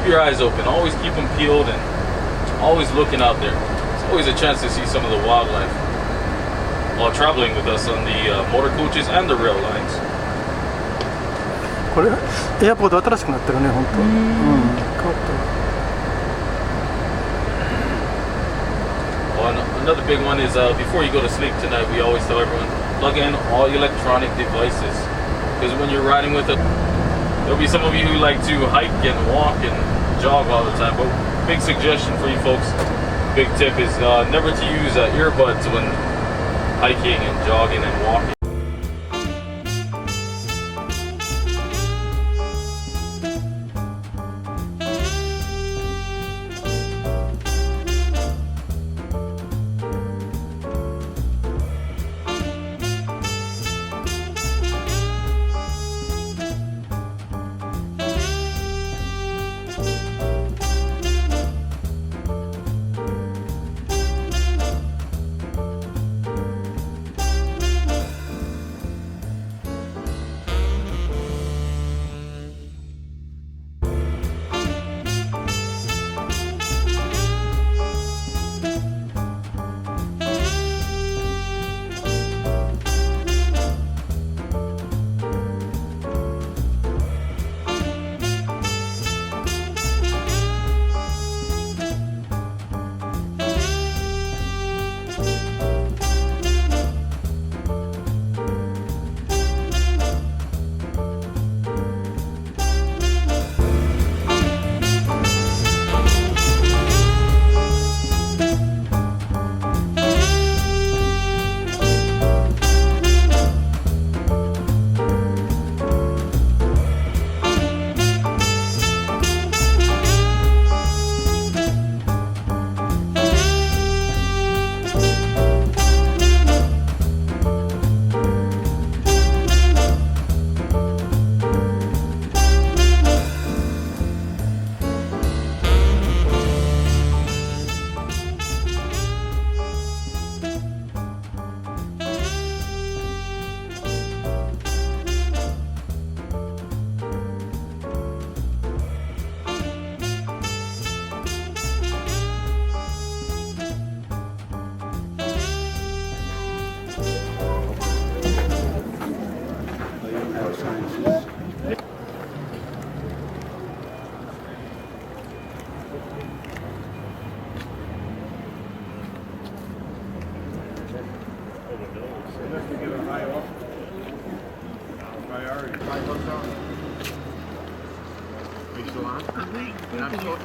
your eyes open. Always keep them peeled and always looking out there. It's always a chance to see some of the wildlife while traveling with us on the motor coaches and the rail lines. これエアポート新しくなってるね、本当。変わった。Another big one is before you go to sleep tonight, we always tell everyone plug in all electronic devices, because when you're riding with it, there'll be some of you who like to hike and walk and jog all the time. But big suggestion for you folks, big tip is never to use earbuds when hiking and jogging and walking.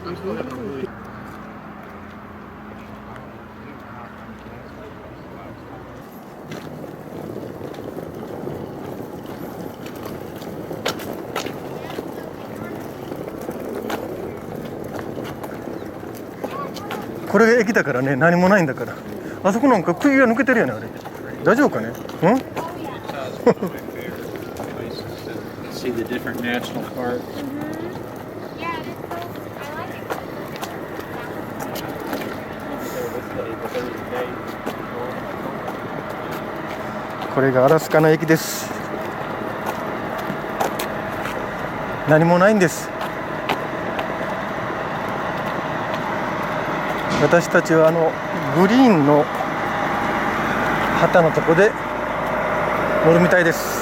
I'm still having a really... これが駅だからね、何もないんだから。あそこなんか釘が抜けてるよね、あれ。大丈夫かね。See the different national parks. Yeah, これがアラスカの駅です。何もないんです。私たちはグリーンの旗のとこで乗るみたいです。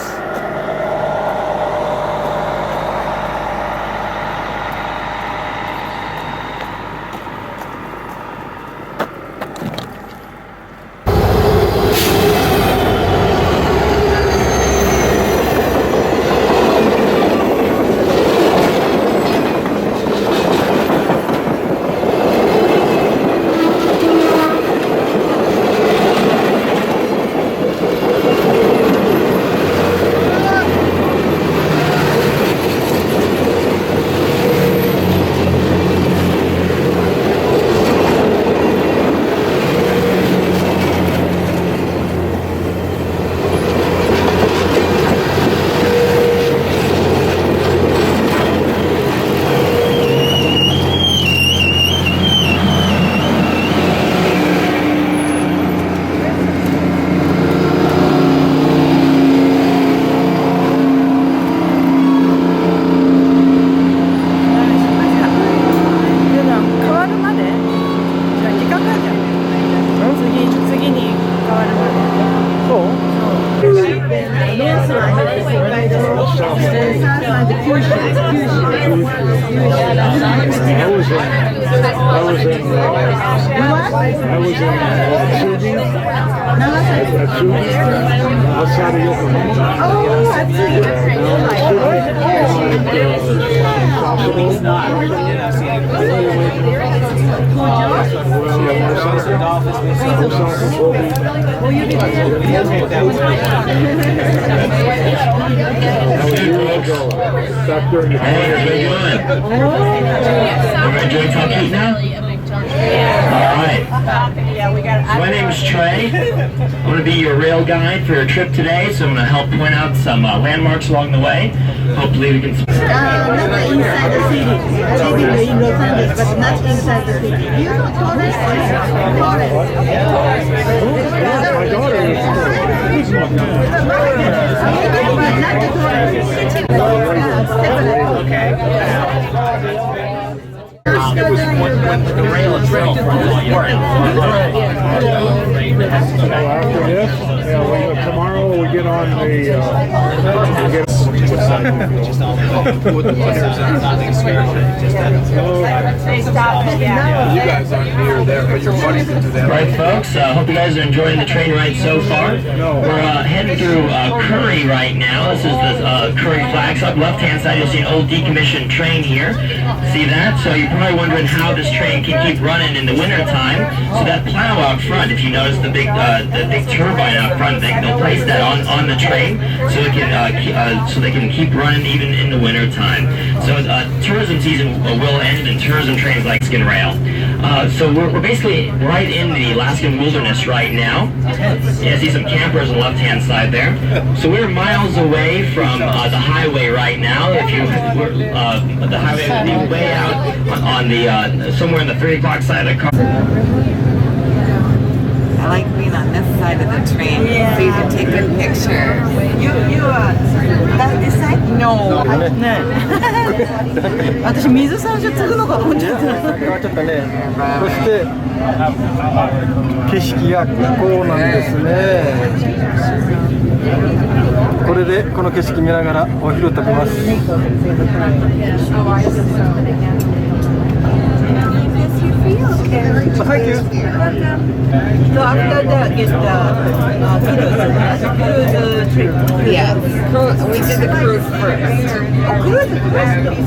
outside of My name is Trey. I'm going to be your rail guide for your trip today, so I'm going to help point out some landmarks along the way. Hopefully we can... Not inside the city. Living in Los Angeles, but not inside the city. You know Torres? my daughter is It was when the rail itself was after this. Yeah, tomorrow we get on the. You guys aren't near there, but your buddies into that. Right, folks. Hope you guys are enjoying the train ride so far. We're heading through Curry right now. This is the Curry flags. Up left-hand side, you'll see an old decommissioned train here. See that? So you're probably wondering how this train can keep running in the wintertime. So that plow out front, if you notice the big turbine out front, they'll place that on the train so it can so they can keep running even in the wintertime. So tourism season will end and tourism trains like Skin Rail. So we're basically right in the Alaskan wilderness right now. Yeah, see some campers on the left-hand side there. So we're miles away from the highway right now. If you the highway would be way out on the somewhere in the 3 o'clock side of the car. I like being on this side of the train so you can take good pictures. You this side? No. 私水最初継ぐのかと思っちゃった。ちょっとね、そして景色がこうなんですね。これでこの景色見ながらお昼食べます。Thank you. So after that, get the cruise trip. Yes. We did the cruise first. Oh, cruise?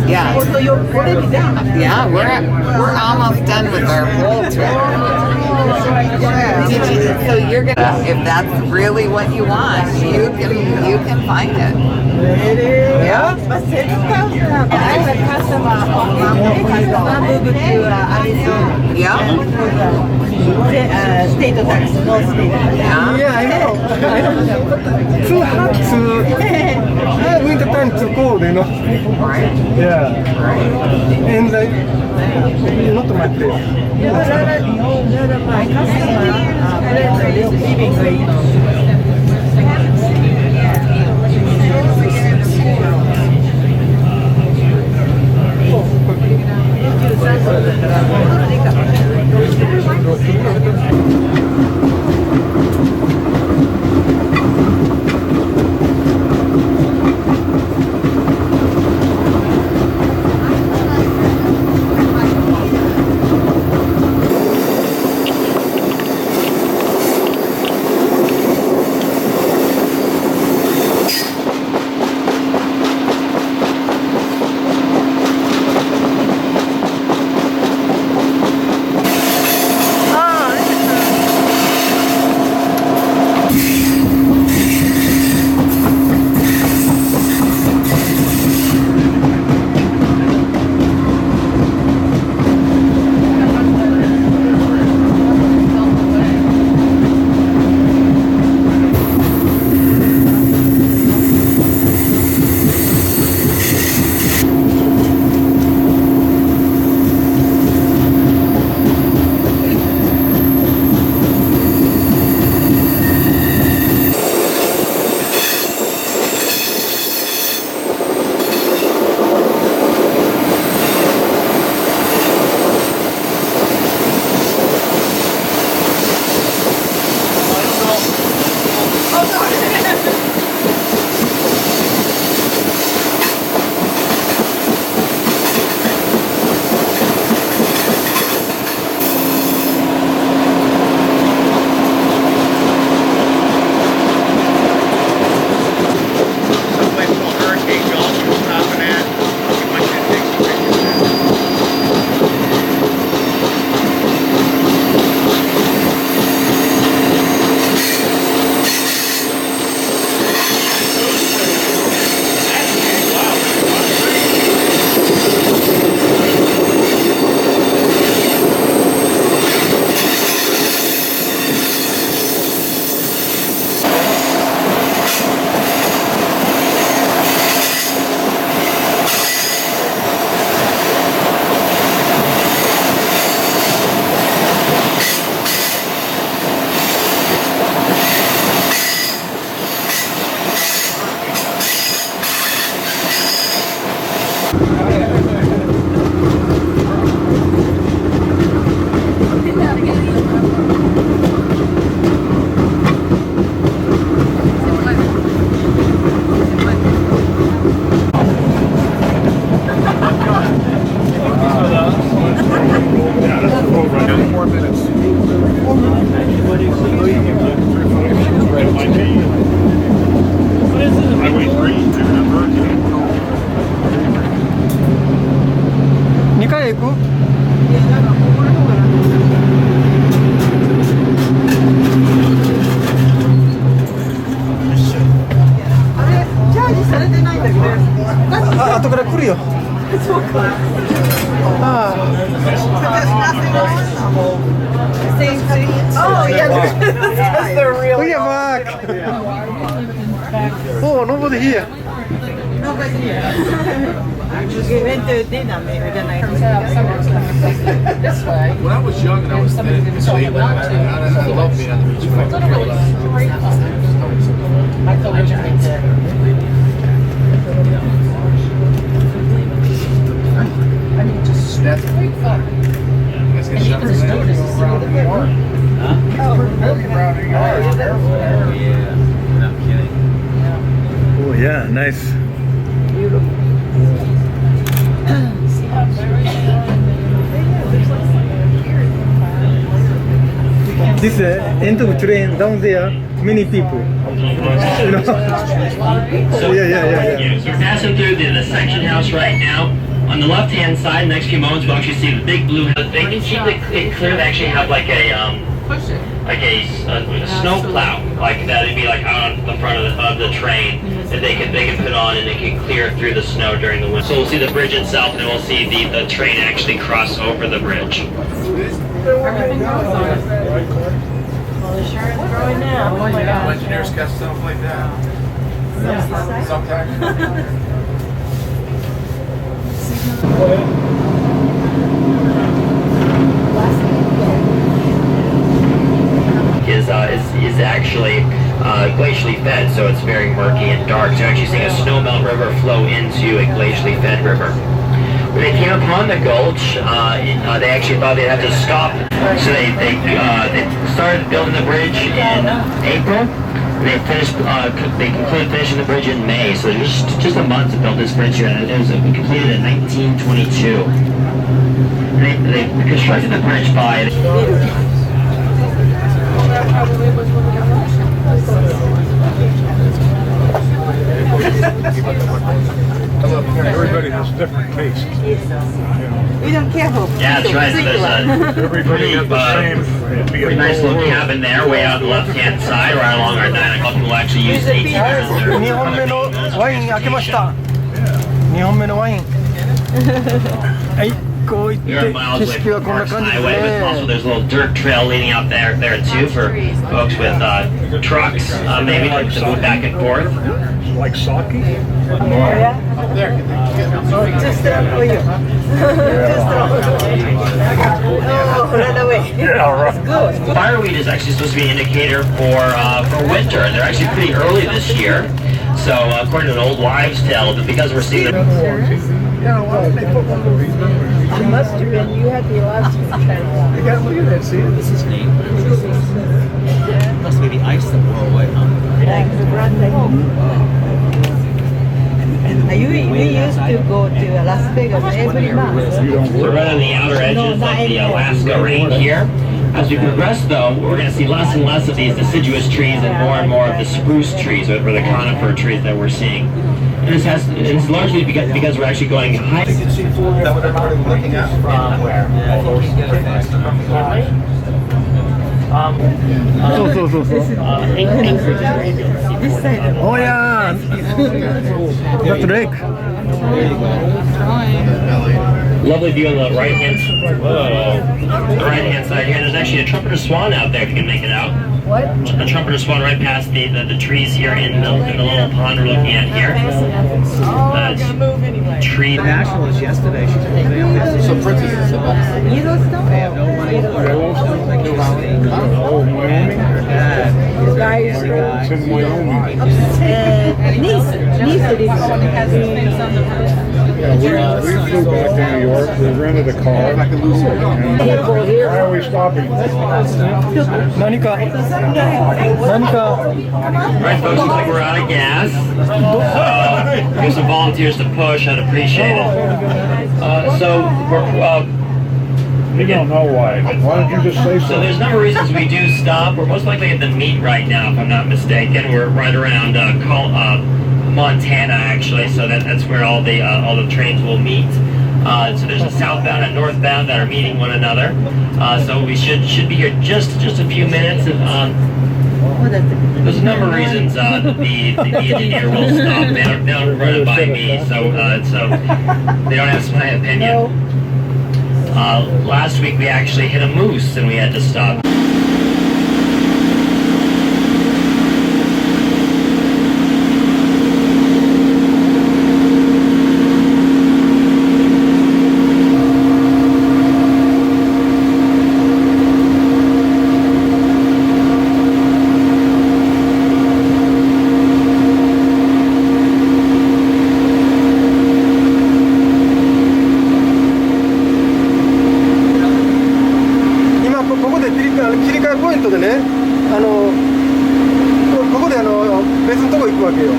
Yeah. Oh, so you're already done? Yeah, we're almost done with our whole trip. So you're gonna, if that's really what you want, you can find it. Yeah. But 7,000. I'm a customer of customer moved to Arizona. Yeah. State tax, no state tax. Yeah, I know. Too hot to winter time too cold, you know. Yeah. And not my place. My customer friend is living in Oh, yeah, because they're We really are back. Oh, nobody here. nobody here. We went to dinner maybe the night. When I was young and I was thin, I love being on the beach. That's Oh yeah, nice. This end of train down there, many people. You know? Yeah. We're passing through the section house right now. On the left-hand side, next few moments, we'll actually see the big blue house. They can keep it clear. They actually have like a snow plow, like that. It'd be like out on the front of the train that they can put on, and they can clear through the snow during the winter. So we'll see the bridge itself, and we'll see the train actually cross over the bridge. engineers got stuff like that. Sometimes. Is actually glacially fed, so it's very murky and dark. So you're actually seeing a snowmelt river flow into a glacially fed river. When they came upon the gulch, they actually thought they'd have to stop, so they started building the bridge in April. They finished. They concluded finishing the bridge in May, so there's just a month to build this bridge here. And it was completed in 1922. And they constructed the bridge by. Everybody has different tastes. We don't care who. Yeah, that's right. So there's a pretty nice little cabin there, way out on the left-hand side, right along our 9 o'clock. We'll actually use 18 as their 2本目のワイン開けました。2本目のワイン。はい、こういって We are miles 景 away 色は from こんな Forest 感じです Highway, but also ね。 there's a little dirt trail leading out there too for folks with trucks, maybe to move back and forth. Like sake? Yeah. Just for you. Just oh, run away. Yeah, right. Good. Fireweed is actually supposed to be an indicator for winter, and they're actually pretty early this year. So according to an old wives' tale, that because we're seeing the Yeah, why don't they put one of these? You must have been. You had the last one. You gotta look at that, see? This is neat. Must be the ice that wore away, huh? We used to go to Las Vegas every month. We're right on the outer edges of the Alaska range here. As we progress, though, we're going to see less and less of these deciduous trees and more of the spruce trees, or the conifer trees that we're seeing. And it's largely because we're actually going high. Is that what everybody's looking at? From where? So. This side. Oh yeah. That's lake. Lovely view on the right-hand side here. There's actually a trumpeter swan out there if you can make it out. What? A trumpeter swan right past the trees here in the little pond we're looking at here. Tree. National was yesterday. She told me So Princess is the best. Yellowstone? they have no money for it. Oh, Wyoming? You guys. It's in Wyoming. Yeah, we flew back to New York. We rented a car. And why are we stopping? 何か Right, folks, looks like we're out of gas. Here's some volunteers to push. I'd appreciate it. So we're. You don't know why. Why don't you just say So so? there's a number of reasons we do stop. We're most likely at the meet right now, if I'm not mistaken. We're right around Montana, actually. So that's where all the trains will meet. So there's a southbound and northbound that are meeting one another. So we should be here just a few minutes. There's a number of reasons that the engineer will stop. They don't run it by me, so they don't ask my opinion. Last week we actually hit a moose and we had to stop. 別のとこ行くわけよ。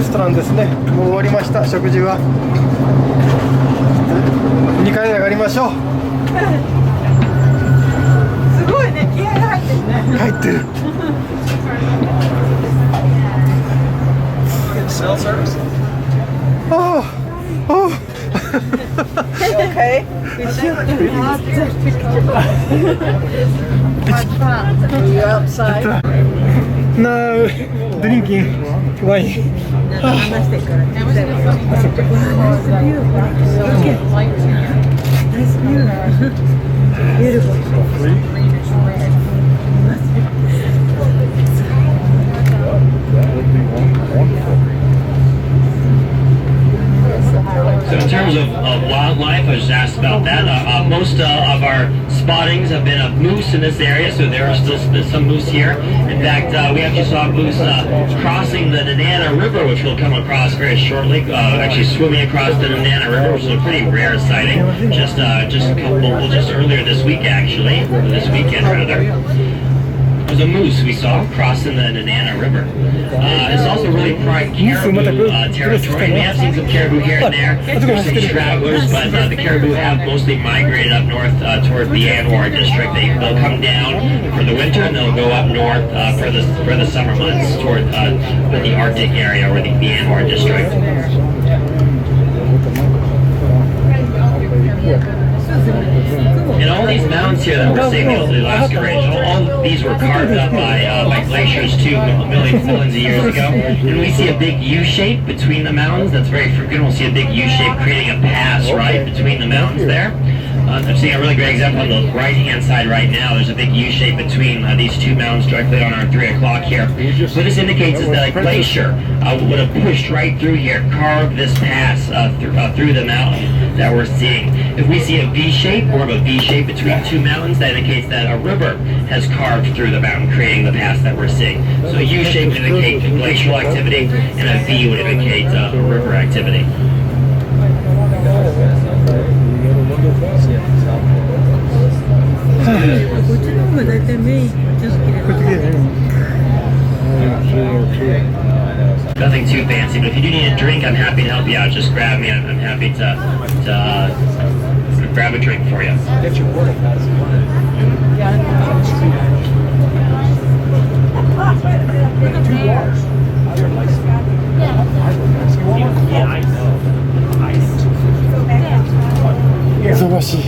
レストランですね。もう終わりました、食事は。2階に上がりましょう。すごいね、気合が入ってるね。入ってる。ああ、ああ。Okay. You're outside. Now drinking wine. 話してからね。Nice view. Nice view. Beautiful. So in terms of wildlife, I was just asked about that. Most of our spottings have been of moose in this area, so there are still some moose here. In fact, we actually saw moose crossing the Nenana River, which we'll come across very shortly. Actually swimming across the Nenana River, which is a pretty rare sighting. Just earlier this week, actually, or this weekend rather. There's a moose we saw crossing the Nenana River. It's also really prime caribou territory. We have seen some caribou here and there. There's some stragglers, but the caribou have mostly migrated up north toward the Anwar district. They'll come down for the winter and they'll go up north for the summer months toward the Arctic area or the Anwar district. And all these mounds here that we're seeing in the Alaska Range, all these were carved up by glaciers 2 millions of years ago. And we see a big U shape between the mountains. That's very frequent. We'll see a big U shape creating a pass right between the mountains there. I'm seeing a really great example on the right-hand side right now. There's a big U shape between these two mountains directly on our 3 o'clock here. What this indicates is that a glacier would have pushed right through here, carved this pass through the mountain that we're seeing. If we see a V shape, more of a V shape between two mountains, that indicates that a river has carved through the mountain, creating the pass that we're seeing. So a U shape would indicate glacial activity, and a V would indicate river activity. こっちの方が大体メインちょっと綺麗。 Nothing too fancy, but if you do need a drink, I'm happy to help you out. Just grab me. I'm happy to grab a drink for you. Get your water. Two bars. Yeah, I know. 忙しい。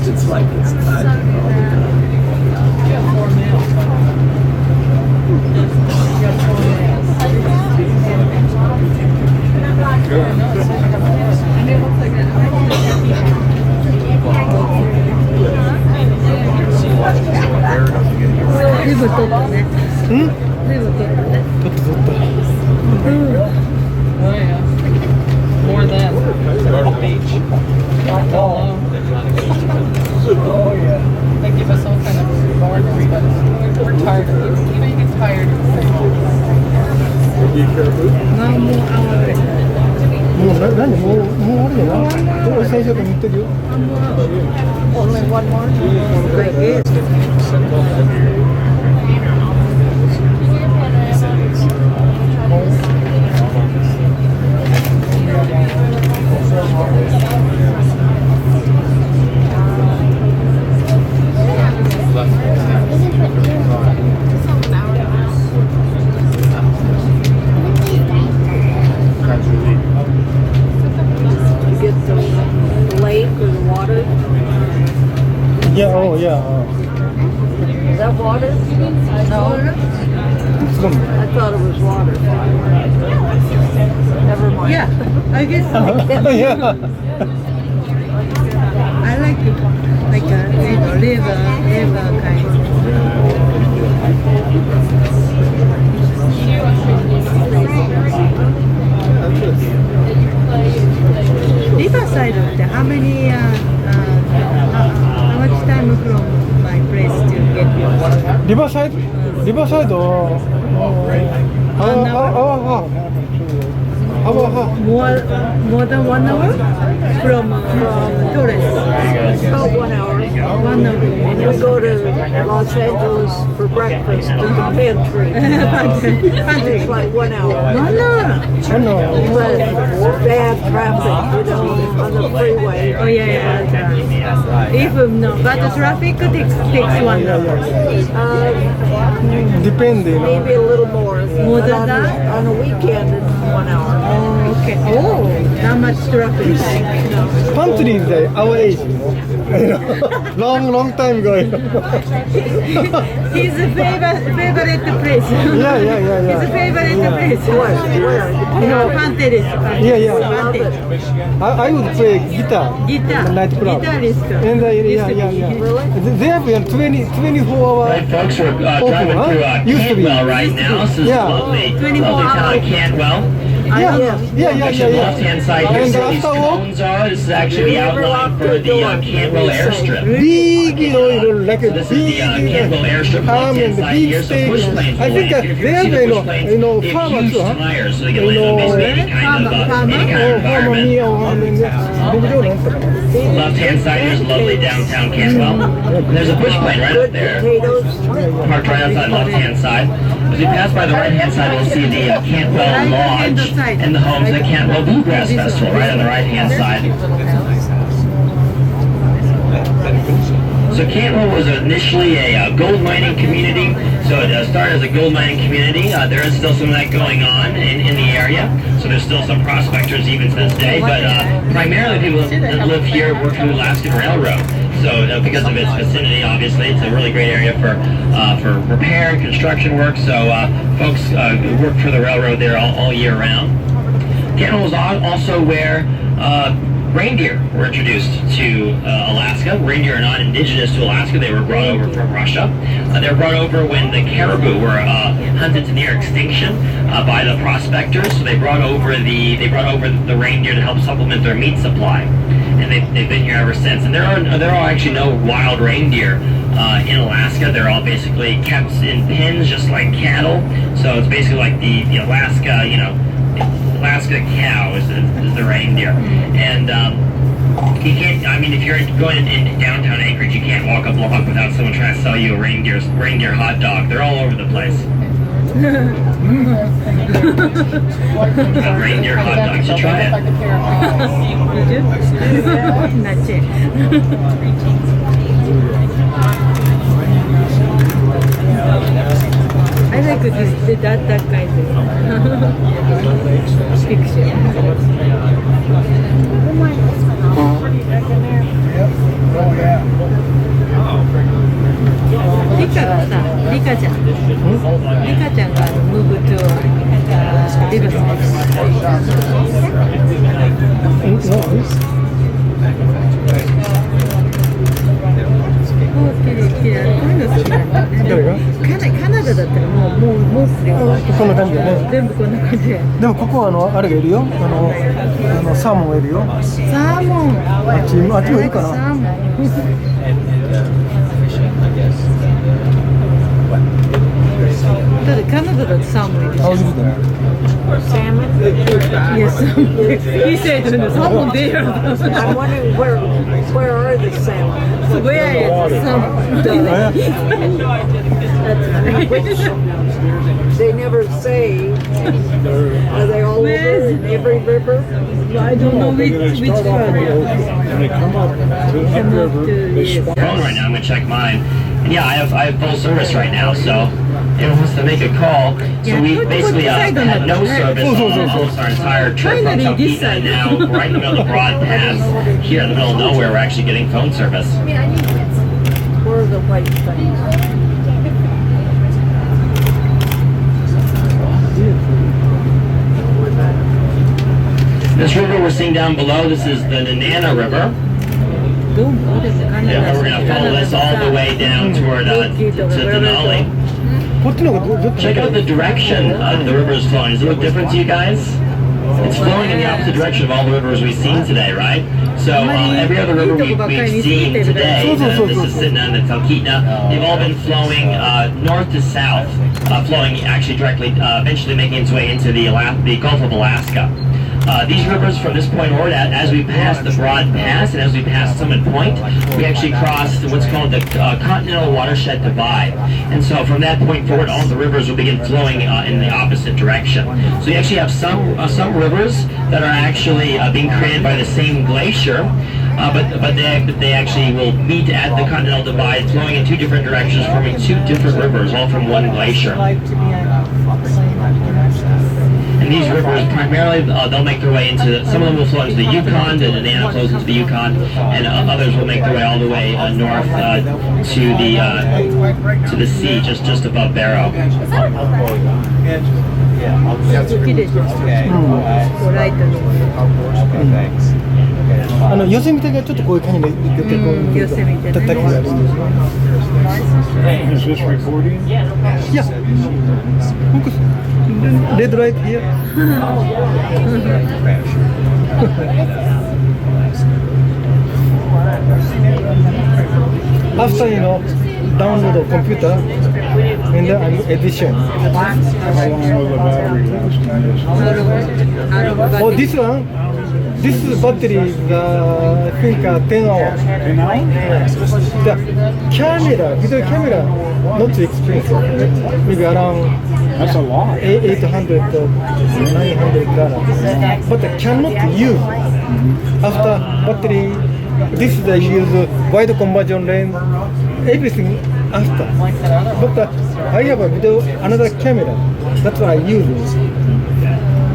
It's like it's not. More than Myrtle Beach. Oh yeah. They give us all kind of rewards, but we're tired. Even get tired. もう何もうあれだな。最初から言ってるよ。Only one more. Like this. Yeah, oh yeah. Is that water? No. I thought it was water. Never mind. Yeah, I guess. Yeah. I like it like a river kind. How much time from my place to get you? Riverside? Riverside or More than 1 hour from Torres. About 1 hour. 1 hour. And you'll go to Los Angeles for breakfast to the pantry. It's like 1 hour. 1 hour. But bad traffic, on the freeway. Oh yeah. If no, but the traffic takes 1 hour. Depending. Maybe a little more. More than on that? On a weekend, it's 1 hour. Oh, okay. Oh, that much traffic. Country is our age. long time ago. His favorite place. Yeah. His favorite place. Where? Pantelis. Yeah. I would play guitar. Guitar. Night club. Guitarist. And they have 24-hour. Right, folks, we're driving through Cantwell right now. This is lovely town of Cantwell. Yeah. Left-hand side here, so these cones are. This is actually the outline for the Cantwell airstrip. Big, like a This is the Cantwell airstrip. Left-hand side here, so push planes. I think they have, farmers, huge tires, so they can land on basically any kind of environment. Left-hand side here is lovely downtown Cantwell. And there's a push plane right up there, parked right outside left-hand side. As we pass by the right-hand side, we'll see the Cantwell Lodge and the homes of the Cantwell Bluegrass Festival right on the right-hand side. So Cantwell was initially a gold mining community. So it started as a gold mining community. There is still some of that going on in the area. So there's still some prospectors even to this day. But primarily people that live here work for the Alaskan Railroad. So because of its vicinity, obviously, it's a really great area for repair and construction work. So folks work for the railroad there all year round. Cantwell was also where reindeer were introduced to Alaska. Reindeer are not indigenous to Alaska. They were brought over from Russia. They were brought over when the caribou were hunted to near extinction by the prospectors. So they brought over the reindeer to help supplement their meat supply. And they've been here ever since. And there are actually no wild reindeer in Alaska. They're all basically kept in pens, just like cattle. So it's basically like the Alaska, Alaska cow is the reindeer. And you can't, if you're going in downtown Anchorage, you can't walk up Lubbock without someone trying to sell you a reindeer hot dog. They're all over the place. Reindeer hot dog, you should try it. Not yet. I like that kind of picture.リカがさ、リカちゃんがムーブトゥリバーカナダだったらもうするよ。こんな感じだね。全部こんな感じで。でもここはあれがいるよ。サーモンがいるよ。サーモン。あっちもいるかな。サーモン。だってカナダだとサーモンいるじゃん。Salmon? Yes, he said salmon there. I'm wondering where are the salmon? Where is salmon? They never say. Are they all over in every river? I don't know which one. When they come up to the river, they swap. Phone right now. I'm gonna check mine. And yeah, I have full service right now. So anyone wants to make a call. So we basically had no service almost our entire trip from Talkeetna, and now right in the middle of the broad pass here in the middle of nowhere, we're actually getting phone service. Where are the white things? This river we're seeing down below, this is the Nenana River. Yeah, we're going to follow this all the way down toward to Denali. Check out the direction the river is flowing. Does it look different to you guys? it's flowing in the opposite direction of all the rivers we've seen today, right? So every other river we've seen today, this is Sitna and the Talkeetna, they've all been flowing north to south, flowing actually directly, eventually making its way into the Gulf of Alaska. These rivers from this point onward, as we pass the Broad Pass and as we pass Summit Point, we actually cross what's called the Continental Watershed Divide. And so from that point forward, all the rivers will begin flowing in the opposite direction. So you actually have some rivers that are actually being created by the same glacier, but they actually will meet at the Continental Divide, flowing in two different directions, forming two different rivers, all from one glacier. And these rivers primarily, they'll make their way into, some of them will flow into the Yukon, the Dana flows into the Yukon, and others will make their way all the way north to the sea, just above Barrow. ヨセミテがちょっとこういう感じで出てこうだったりがあるんですね。Is this recording? Yeah. Focus. Red right here. After download the computer and the edition. How long will the battery last? Oh, this one. This battery is, I think, 10 hours. 10 hours? The camera, video camera, not too expensive. Maybe around That's a lot. $800 to $900. But I cannot use after battery. This is the use wide conversion lens, everything after. But I have a video, another camera. That's what I use.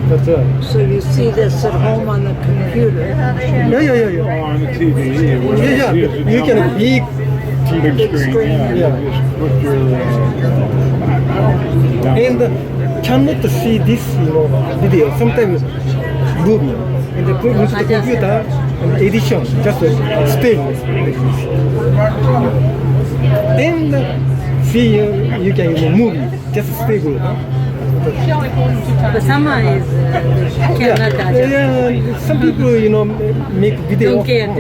That's right. So you see this at home on the computer? Yeah. On the TV. Yeah. You can big TV screen. Yeah. Just put your and cannot see this video. Sometimes movie. And put into the computer and edition, just stay. And see you can movie, just stable. But someone is cannot adjust. Yeah, some people, make video. Don't care to.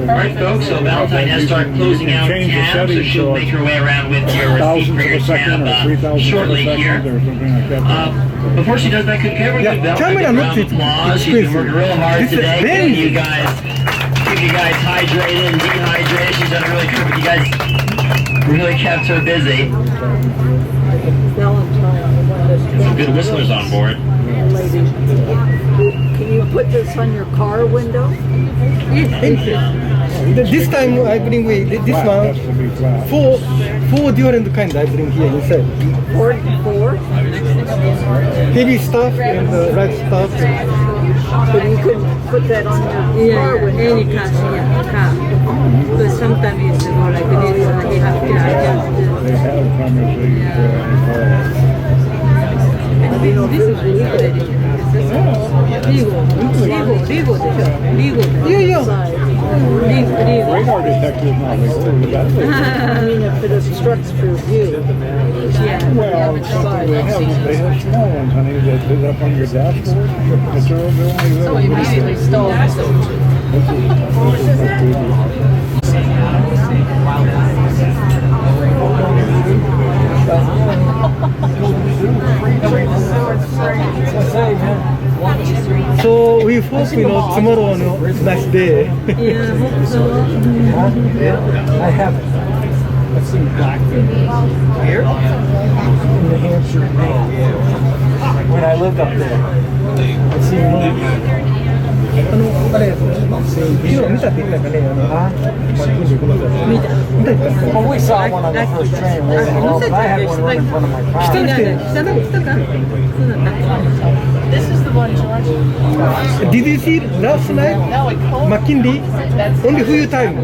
Alright folks, so Valentine has started closing out tabs, so she'll make her way around with your receipt for your tab shortly here. Before she does that, could everyone give Valentine a round of applause? She's been working real hard today, keep you guys hydrated and dehydrated. She's done really good, you guys really kept her busy. Some good whistlers on board. Can you put this on your car window? This time I bring with this one four different kinds I bring here inside. Four? Heavy stuff and light stuff. But you can put that on your car window. Any car. But sometimes it's more like this, you have to adjust. They have This is legal. Radar detector is not legal. I mean, if it obstructs your view. Well, they have small ones, honey, that sit up on your dashboard. So immediately stole So we hope tomorrow nice day. Yeah, hope so. I have it. Let's see, Blackfin. Here? In New Hampshire. When I lived up there. Let's see. あれ、今見たって言ったかね、見た Well, we saw one on the first train. But I had one right in front of my car. This is the one, George. Did you see last night? No, it cold. Maッキンリー? Only few time.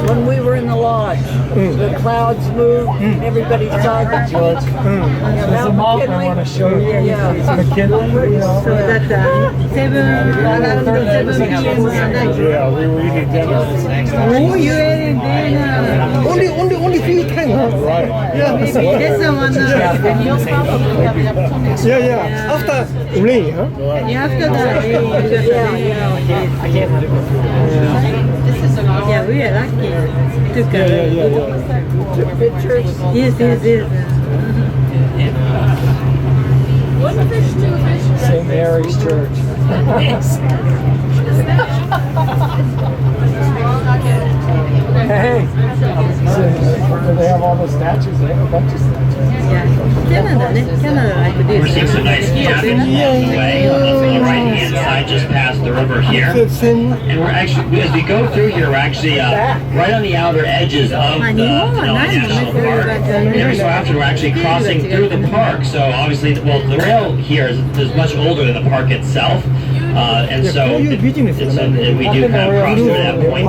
When we were in the lodge, the clouds moved, everybody saw the George. There's a map I want to show you. Yeah. McKinley, So that 7 around the 7 p.m. Yeah, we were eating dinner. Oh, you ate dinner. Only few times, huh? Right. Yeah. That's the one. And you'll probably have the opportunity to Yeah. After rain, huh? After that, This is an hour. yeah, we are lucky. Took Yeah. Yes. St. Mary's Church. Hey, so they have all the statues. They have a bunch of statues. Canada like We're this. seeing some nice cabins along the way on the right-hand side, just past the river here. And we're actually, as we go through here, we're actually right on the outer edges of the Denali National Park. And every so often, we're actually crossing through the park. So obviously, well, the rail here is much older than the park itself. And so we do kind of cross through that point.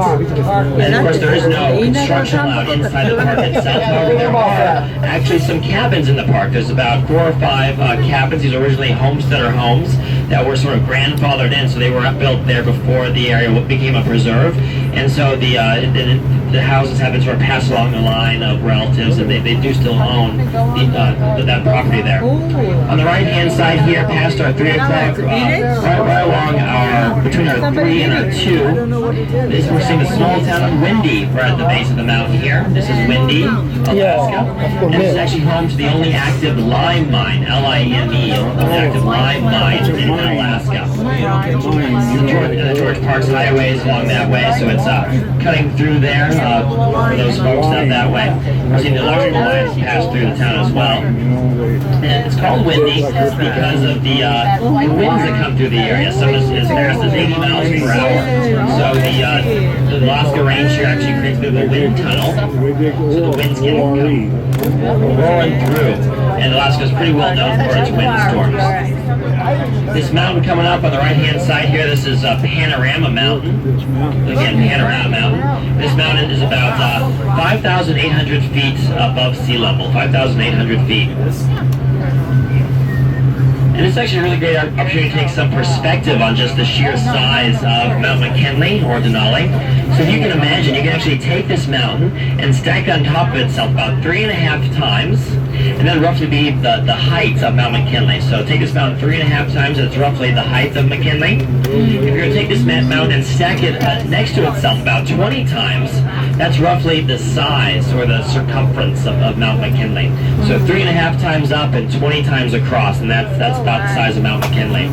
And of course, there is no construction allowed inside the park itself. However, there are actually some cabins in the park. There's about 4 or 5 cabins. These are originally homesteader homes that were sort of grandfathered in, so they were built there before the area became a preserve. And so the houses have been sort of passed along the line of relatives, and they do still own that property there. On the right-hand side here, past our 3 o'clock, right along between our 3 and our 2, we're seeing the small town of Windy right at the base of the mountain here. This is Windy, Alaska. And this is actually home to the only active lime mine, L-I-M-E, only active lime mine in Alaska. The George Parks Highway is along that way, so it's cutting through there for those folks out that way. We're seeing the electrical lines pass through the town as well. And it's called windy because of the winds that come through the area. Some is as fast as 80 miles per hour. So the Alaska Range here actually creates a bit of a wind tunnel, so the winds can come roaring through. And Alaska is pretty well known for its windstorms. This mountain coming up on the right-hand side here, this is Panorama Mountain. Again, Panorama Mountain. This mountain is about 5,800 feet above sea level, 5,800 feet. And it's actually a really great opportunity to take some perspective on just the sheer size of Mount McKinley or Denali. So if you can imagine, you can actually take this mountain and stack it on top of itself about 3.5 times, and then roughly be the height of Mount McKinley. So take this mountain 3.5 times, and it's roughly the height of McKinley. If you're going to take this mountain and stack it next to itself about 20 times, that's roughly the size or the circumference of Mount McKinley. So 3.5 times up and 20 times across, and that's about the size of Mount McKinley.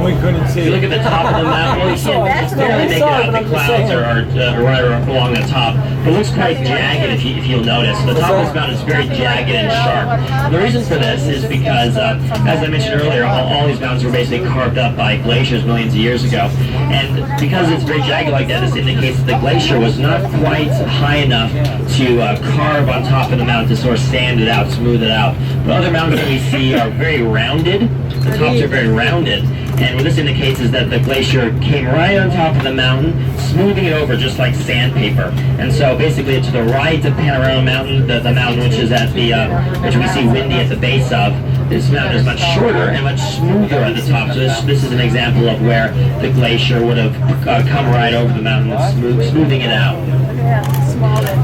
We couldn't see. If you look at the top of the mountain, well, you can't barely make it out. The clouds are right along the top. It looks quite jagged if you'll notice. The top of this mountain is very jagged and sharp. And the reason for this is because, as I mentioned earlier, all these mountains were basically carved up by glaciers millions of years ago. And because it's very jagged like that, this indicates that the glacier was not quite high enough to carve on top of the mountain to sort of sand it out, smooth it out. But other mountains that we see are very rounded. The tops are very rounded. And what this indicates is that the glacier came right on top of the mountain, smoothing it over just like sandpaper. And so basically to the right of Panorama Mountain, the mountain which is at the, which we see Windy at the base of, this mountain is much shorter and much smoother at the top. So this is an example of where the glacier would have come right over the mountain, smoothing it out.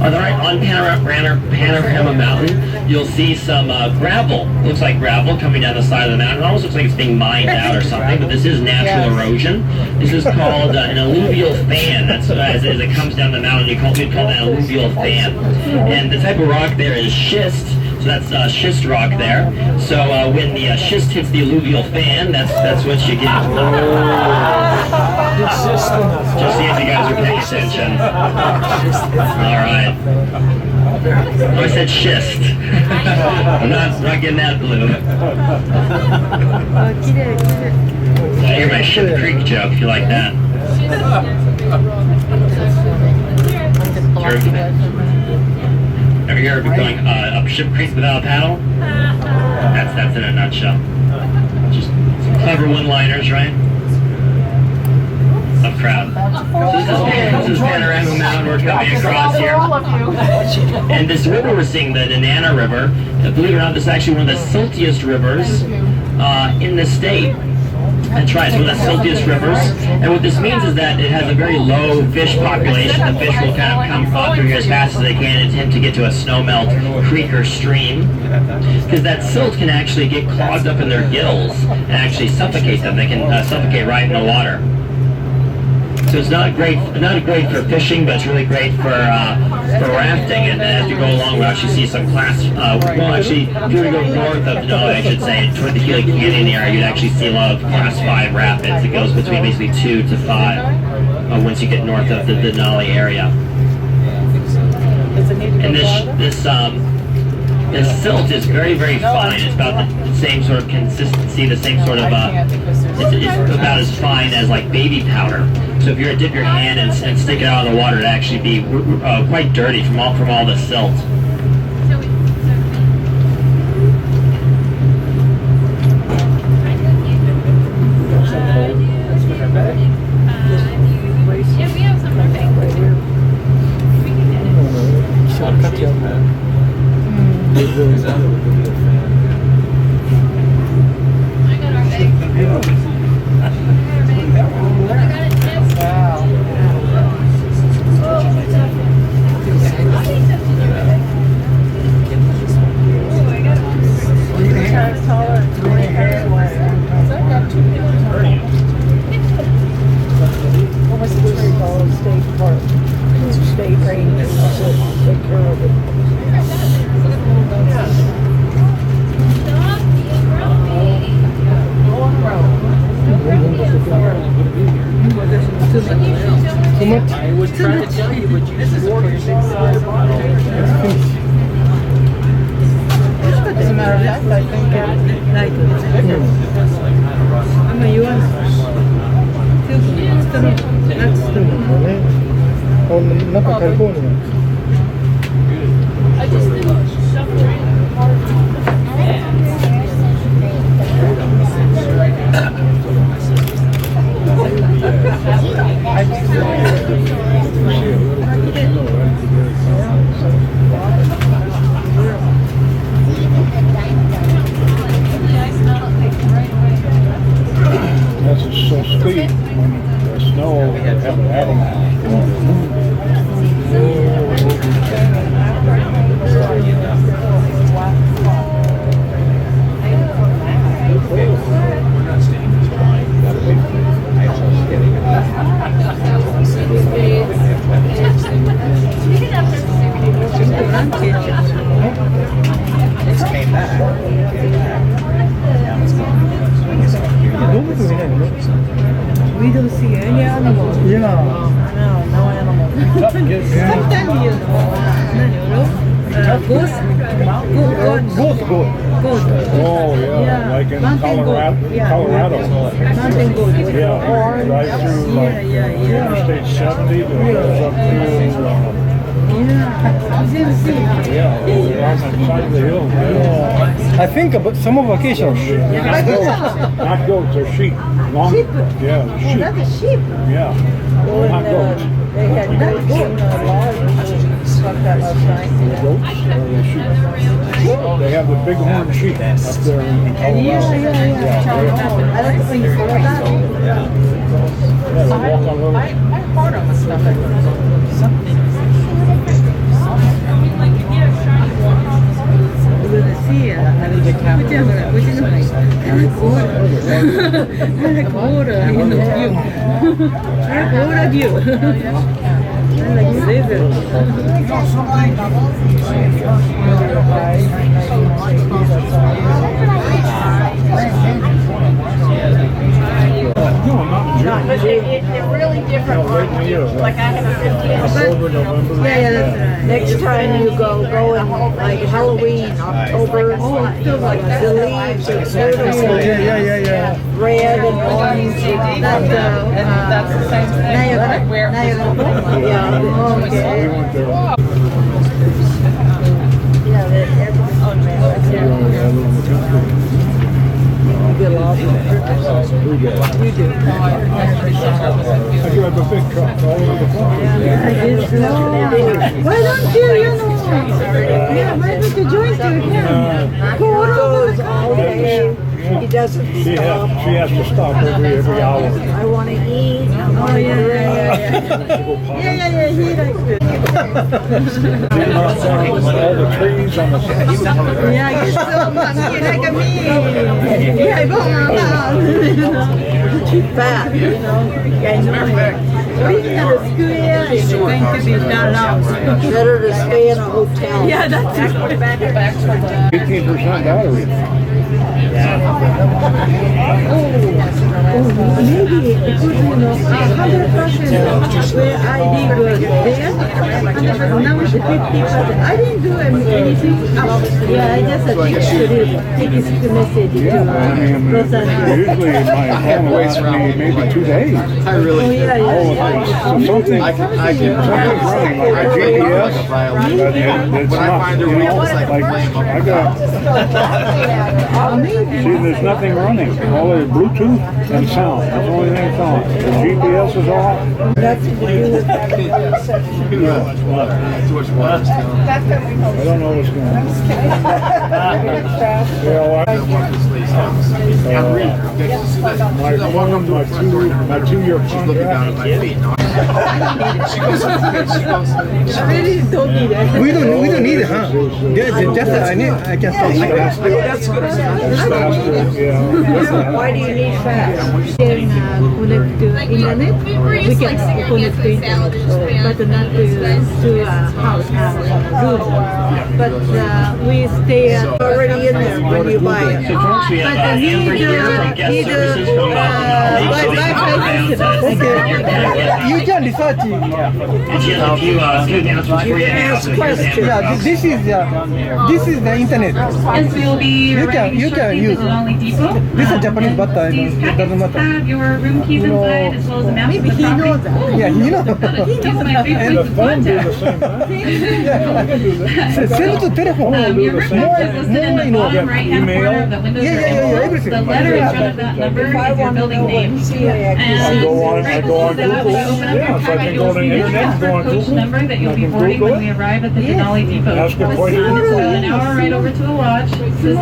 On the right, on Panorama Mountain, you'll see some gravel. Looks like gravel coming down the side of the mountain. It almost looks like it's being mined out or something, but this is natural erosion. This is called an alluvial fan. That's as it comes down the mountain, you'd call that an alluvial fan. And the type of rock there is schist. So that's schist rock there. So when the schist hits the alluvial fan, that's what you get. Just see if you guys are paying attention. All right. Oh, I said schist. I'm not getting that blue. I hear my Ship Creek joke if you like that. Ever heard of going up Ship Creek without a paddle? That's in a nutshell. Just some clever one-liners, right? Up crowd. So this is Panorama Mountain we're coming across here. And this river we're seeing, the Nenana River, believe it or not, this is actually one of the siltiest rivers in the state. That's right, it's one of the siltiest rivers. And what this means is that it has a very low fish population. The fish will kind of come through here as fast as they can and attempt to get to a snowmelt creek or stream. Because that silt can actually get clogged up in their gills and actually suffocate them. They can suffocate right in the water. So it's not great for fishing, but it's really great for rafting. And as you go along, we'll actually see some class. Well, actually, if you were to go north of Denali, I should say, toward the Healy Canyon area, you'd actually see a lot of Class 5 rapids. It goes between basically 2 to 5 once you get north of the Denali area. And this silt is very, very fine. It's about the same sort of consistency, the same sort of, it's about as fine as like baby powder. So if you were to dip your hand and stick it out of the water, it'd actually be quite dirty from all the silt. I was trying to tell you, but you just ordered 6 size bottles. As a matter of fact, I think it's bigger. You want That's so steep when the snow hasn't had We don't see any animals. Yeah. No animals. Sometimes you know, goat. Oh, yeah, like in Colorado. Mountain goat. Yeah, right through like Interstate 70 that goes up to on the side of the hill. I think about summer vacation. Not goats, they're sheep. Sheep? Yeah, sheep. That's a sheep. Yeah, not goats. They had not goat laws. That last night. Goats, sheep. They have the bighorn sheep up there in Colorado. I like to see that. Yeah, they walk on little. I'm part of the stuff. Something. We're gonna see which is like I like water, you know, view. I like water view. I like river. They're really different. Like I have a 50. Yeah, that's right. Next time you go in like Halloween, October, the leaves are beautiful. Yeah. Red and orange. And that's the same thing. Now you're gonna Where okay. You love them. We do. You do. I do have a big truck all over the place. Why don't you, why don't you join to Goes all day. He doesn't She stop. has to stop every hour. I want to eat. I want to Yeah, he likes it. All the trees on the side. Yeah, he's so monkey like me. Yeah, fat, you know. Original square is going to be done out. Better to stay in a hotel. Yeah, that's it. 18% battery. Maybe because you know 100% where I live there, 100% now it's 50%. I didn't do anything. Yeah, I just text message to Los Angeles. Usually my phone waits for me maybe 2 days. I really Oh yeah, yeah. Something, I can something's running like a GPS, but it's when I not, find you a real, know, it's like playing I got, see, there's nothing running. All is Bluetooth and sound. That's the only thing that's on. The GPS is off. That's to do with too much water. I don't know what's going on. My phone, my 2-year contract. She goes. Really don't need it. We don't need it, huh? Just I can stop. That's good. Yeah. Why do you need fast? We can connect to internet. We can connect to internet, but not to house room. But we stay Already in there when you buy it. So folks, we have Amber here from Guest Services from Okay, you can research. And she has a few announcements for you to ask questions. Yeah, this is the internet. Yes, we'll be You arriving can shortly use at the Denali Depot. This is Japanese, but These it doesn't packets matter. have your room keys inside as well as a map of the property. Yeah, you know. These are my favorite Phone do the contact. same thing. Send to telephone. Your room number is listed in the bottom right-hand corner of the Windows Yeah, envelope. The letter in front of that number is your building name. I go on Right Google. below that, when you open up your Yeah, so I packet, can you'll go to see the the internet, transfer go on coach Google. number that you'll be I can boarding Google when we arrive at the Denali Depot. Ask a So question. an hour right over to the lodge. This is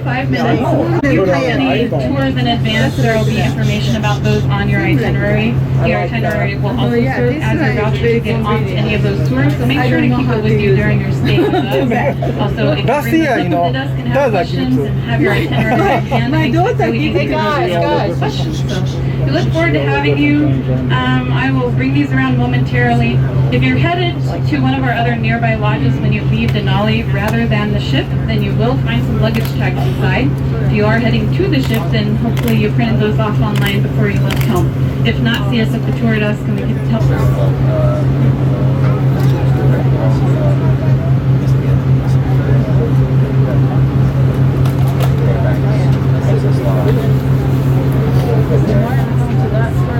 5 minutes. If you book any tours in advance, there will be information about those on your itinerary. Your itinerary will also serve as your voucher to get on to any of those tours, so make sure to keep it with you during your stay with us. Also, if you Last bring year, this you up know, to the desk and that have was questions like and have your itinerary at hand, My makes it daughter really easy gave to it answer those questions. So we look forward to having you. I will bring these around momentarily. If you're headed to one of our other nearby lodges when you leave Denali rather than the ship, then you will find some luggage tags inside. If you are heading to the ship, then hopefully you printed those off online before you left home. If not, see us at the tour desk and we can help you.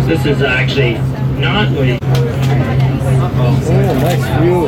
This is actually not what it Oh, nice view.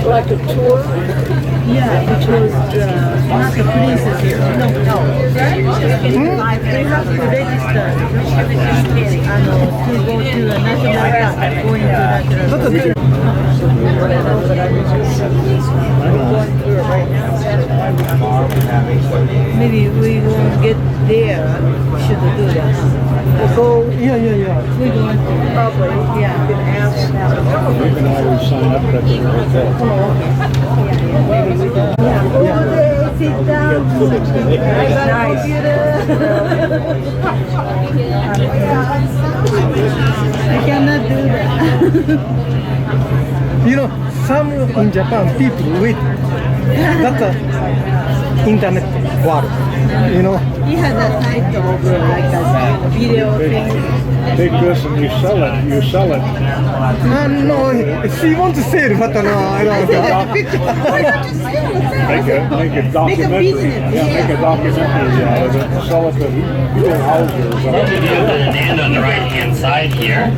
Like a tour? Yeah, which was not the places here. No. They have to register to go to a national park, going to national park. Maybe we won't get there, should do that. So, yeah. We're going to Probably, yeah. You can ask them. You can always sign up at the hotel. sit down. I cannot do that. You know, some in Japan people wait. That's internet world. You know. He has a site of like a video thing. Take this and you sell it. You sell it. No, she wants to sell, but I don't know. Make a documentary. Make a documentary out of it. Sell it to people houses. We have the Nanda on the right-hand side here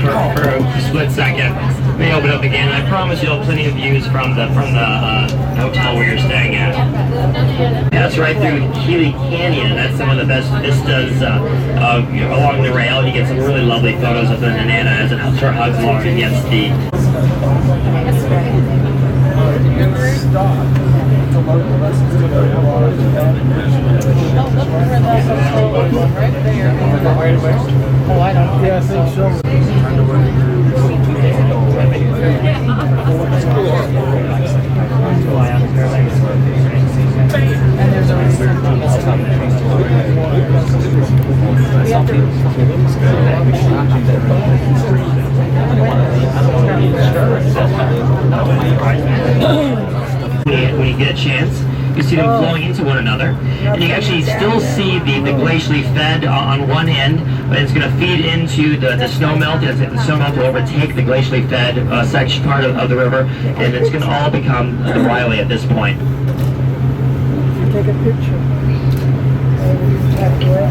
for a split second. Let me open up again. I promise you'll have plenty of views from the hotel where you're staying at. That's right through Keeley Canyon. That's some of the best vistas along the rail. You get some really lovely photos of the Nanda as it sort of hugs along against the. Oh, I don't. Yeah, I think so. And there's a when you get a chance, you see them flowing into one another, and you can actually still see the glacially fed on one end, but it's going to feed into the snowmelt. The snowmelt will overtake the glacially fed section part of the river, and it's going to all become the Riley at this point. Take a picture.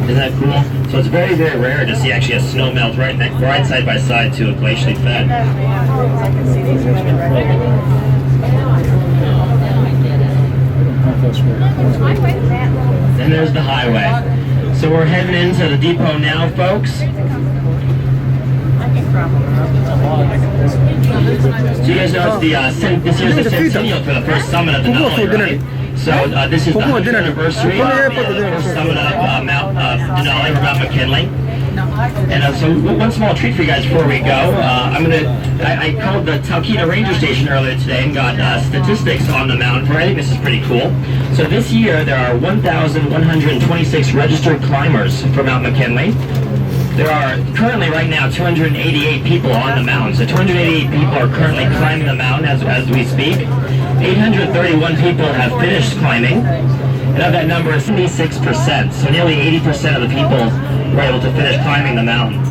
Isn't that cool? So it's very, very rare to see actually a snow melt right side by side to a glacially fed. And there's the highway. So we're heading into the depot now, folks. So you guys know it's this year's the centennial for the first summit of the Denali, right? So this is the 100th anniversry of the first summit of Mount Denali or Mount McKinley. And so one small treat for you guys before we go. I called the Talkeetna Ranger Station earlier today and got statistics on the mountain. I think this is pretty cool. So this year there are 1,126 registered climbers for Mount McKinley. There are currently right now 288 people on the mountain. So 288 people are currently climbing the mountain as we speak. 831 people have finished climbing. And of that number is 76%. So nearly 80% of the people were able to finish climbing the mountain.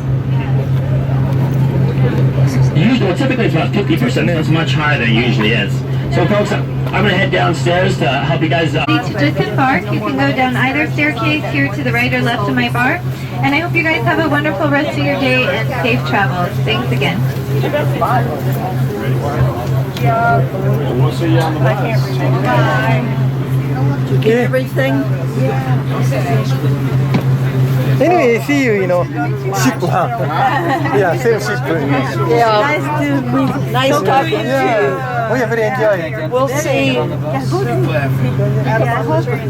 Typically it's about 50%, so it's much higher than it usually is. So folks, I'm going to head downstairs to help you guys. To just embark, you can go down either staircase here to the right or left of my bar. And I hope you guys have a wonderful rest of your day and safe travels. Thanks again. We'll see you on the bus. Bye. You get everything? Anyway, see you, ship. Yeah, same ship. Yeah. Nice talking to you. Oh, yeah, very enjoying. We'll see.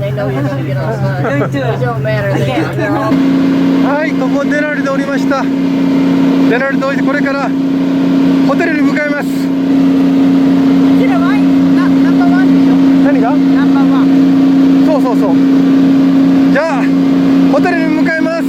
They know you're going to get on time. It don't matter.はい、ここデナリで降りました。デナリで降りてこれからホテルに向かいます。何が？ナンバーワン。そうそうそう。じゃあホテルに向かいます。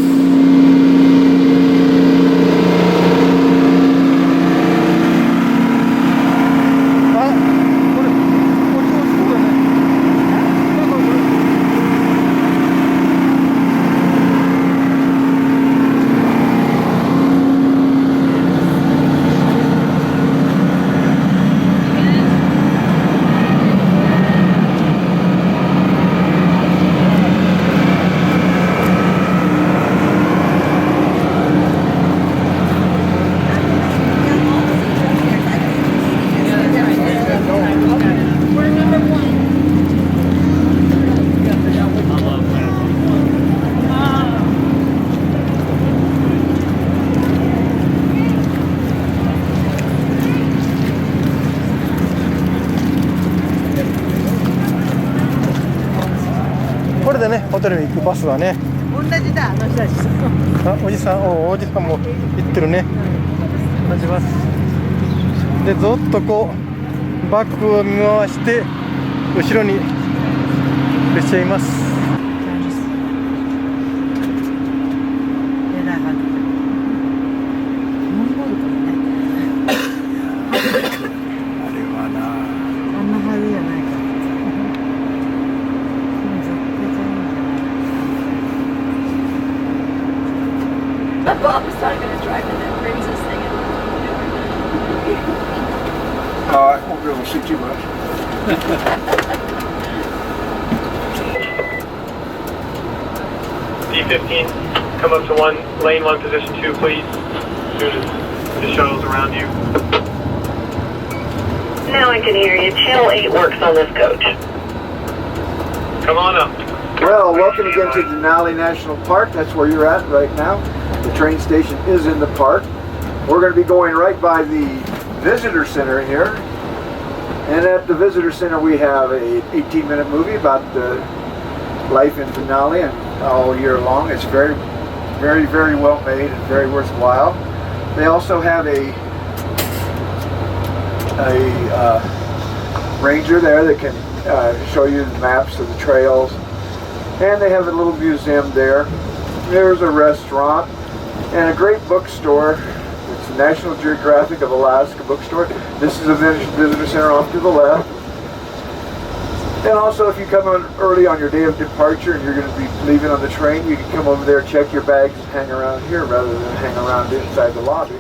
これでね、ホテルに行くバスはね。同じだ、あの人たち。あ、おじさんも行ってるね。同じバス。で、ずっとこうバックを見回して後ろにいらっしゃいます。Bob's not going to drive in that princess thing. I won't be able to see too much. D15, come up to lane 1, position 2, please. As soon as the shuttle's around you. Now I can hear you. Channel 8 works on this coach. Come on up. Well, welcome again to Denali National Park. That's where you're at right now. The train station is in the park. We're going to be going right by the visitor center here. And at the visitor center we have a 18-minute movie about the life in Denali and all year long. It's very, very, very well made and very worthwhile. They also have a ranger there that can show you the maps of the trails. And they have a little museum there. There's a restaurant and a great bookstore. It's the National Geographic of Alaska bookstore. This is a visitor center off to the left. And also, if you come in early on your day of departure and you're going to be leaving on the train, you can come over there, check your bags, and hang around here rather than hang around inside the lobby.